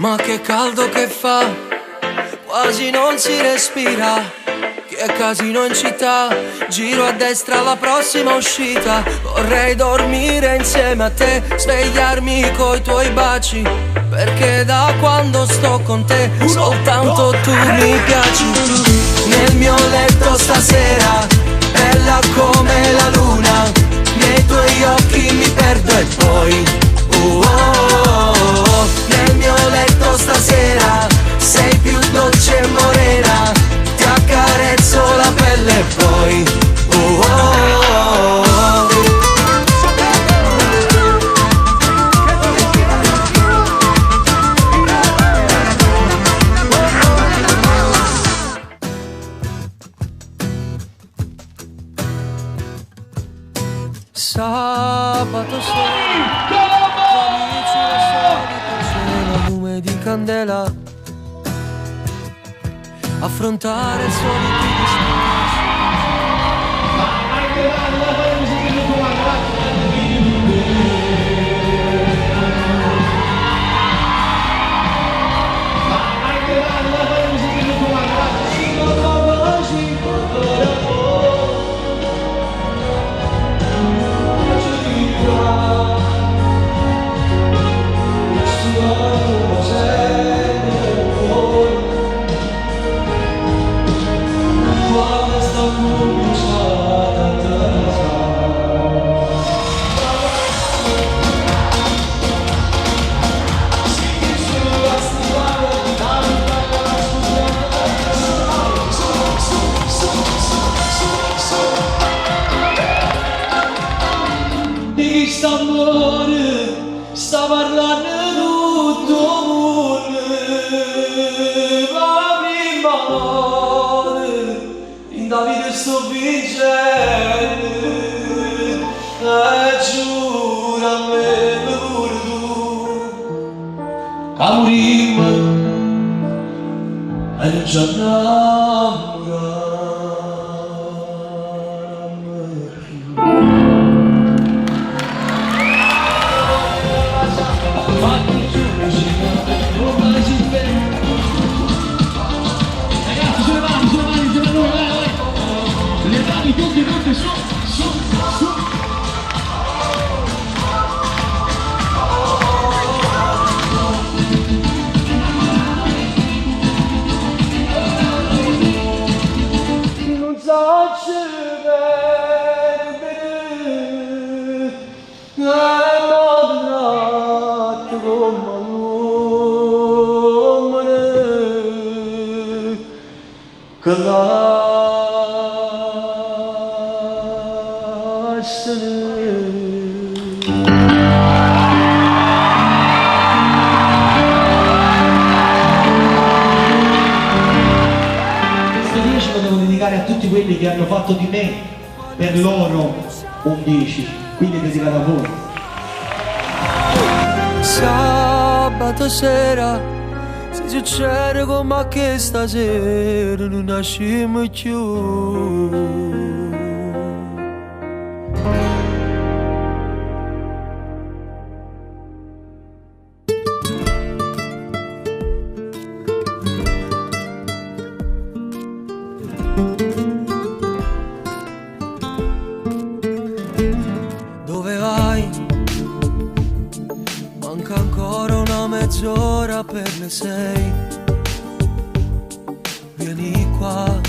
Ma che caldo che fa, quasi non si respira. Che casino in città, giro a destra alla prossima uscita. Vorrei dormire insieme a te, svegliarmi coi tuoi baci, perché da quando sto con te soltanto tu mi piaci. Nel mio letto stasera, bella come la luna, nei tuoi occhi mi perdo e poi nel mio letto stasera sei più dolce e morena, ti accarezzo la pelle e poi sabato sera, amici la solita cena, lume di candela, affrontare il solito sta parlando tutto mondo, ma prima in Davide sto vincendo e giura a me mi perdo Camurim e non ci innamoriamo più. Tutti su, su, su. Non so A tutti quelli che hanno fatto di me per loro un 10, quindi dedicato a voi. Sabato sera si succede come che stasera non nasciamo più. Dove vai? Manca ancora una mezz'ora per le 6. Vieni qua,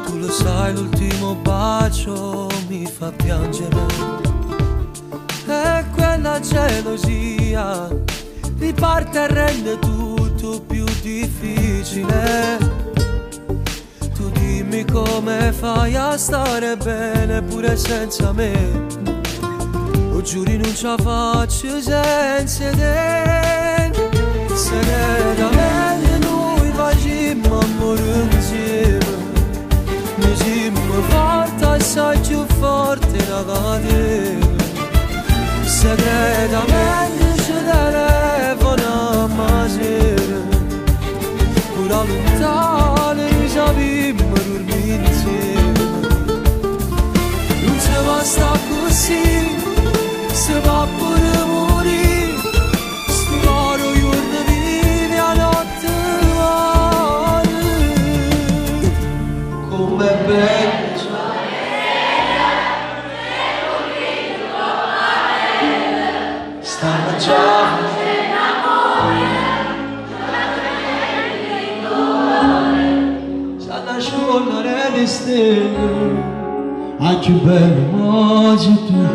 tu lo sai, l'ultimo bacio mi fa piangere. E quella gelosia riparte e rende tutto più difficile. Dimmi come fai a stare bene pure senza me. O giuri non ce la faccio senza te. Serenamente noi facciamo amore insieme. Mi siamo forti assai più forti da cadere. Segretamente ci telefoniamo a sera, pure lontano noi sappiamo dormire insieme. Non si basta così, si va pure morire. Sparo io bello. Stanno già stanno scivolare le stelle, anche bello oggi tu.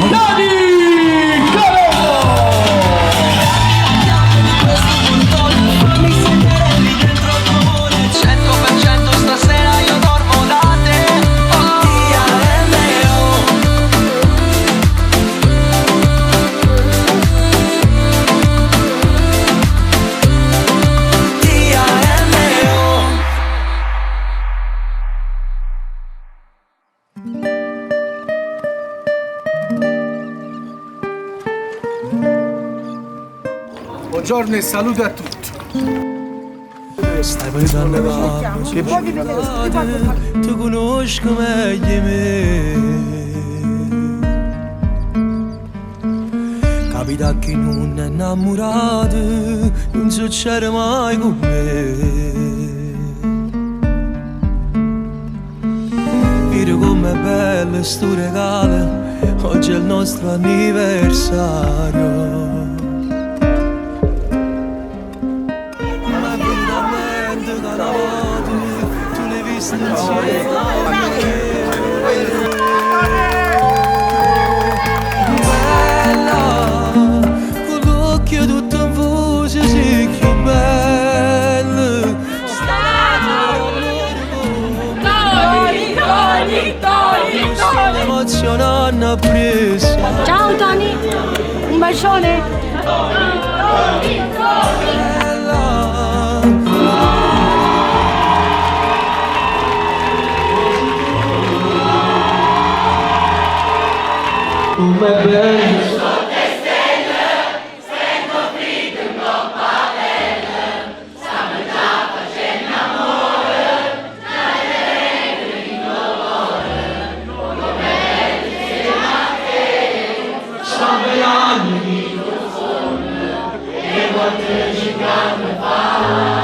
Dani Carono! Mi sentire lì dentro il tuo amore 100% stasera io dormo da te. Buongiorno e saluto a tutti. Stai per parlare, che ti conosco meglio me. Capita che non è innamorato, non succede mai con me. Vedi com'è bello sto regalo, oggi è il nostro anniversario. Bella, con l'occhio tutto infuso, sì che bello. Tony, emozionante a presa. Ciao Tony, un bacione. Come bello. Sotto stelle, sento freddo in coppa bella, stiamo già facendo amore, già le regole di colore, come bello insieme a te, Sta per anni di profondo, e quante ci canne fa.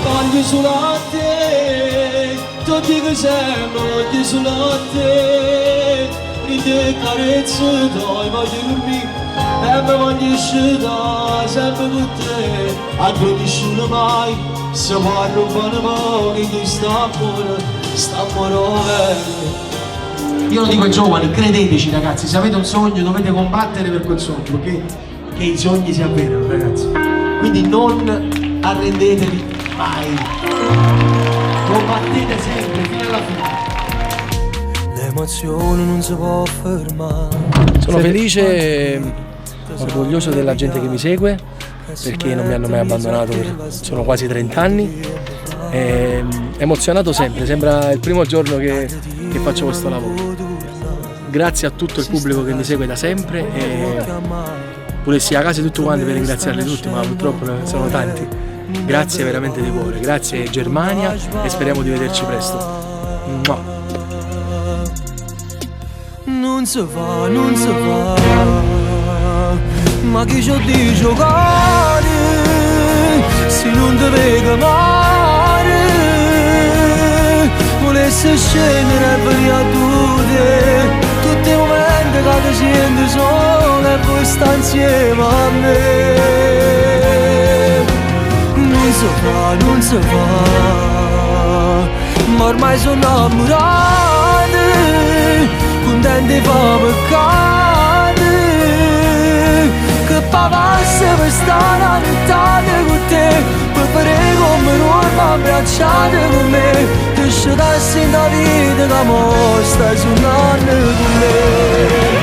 Voglio solo a te, tutti che siamo, voglio solo a te. Ride carezze, dai, voglio dormire, e mi voglio scegliere sempre con te. A te nessuno mai, se parlo bene mai, che sta amore. Io lo dico ai giovani, credeteci ragazzi, se avete un sogno dovete combattere per quel sogno, perché che i sogni si avverano ragazzi. Quindi non arrendetevi mai, combattete sempre fino alla fine. L'emozione non si può fermare. Sono felice, orgoglioso della gente che mi segue, perché non mi hanno mai abbandonato, sono quasi 30 anni, e emozionato sempre, sembra il primo giorno che faccio questo lavoro. Grazie a tutto il pubblico che mi segue da sempre, e volessi a casa tutti quanti per ringraziarli tutti, ma purtroppo sono tanti. Grazie veramente di cuore, grazie Germania, e speriamo di vederci presto. Mua. Non si fa, ma chi c'ho di giocare se non ti vedo male? Volesse scendere e venire a tutti i momenti che ti senti solo e poi sta insieme a me. Non si fa, ma ormai sono innamorato, contenti fa peccare, che pavasse per stare a nottare con te, per fare come l'uomo abbracciate con me, che scendassi in la vita che mo stai suonando con me.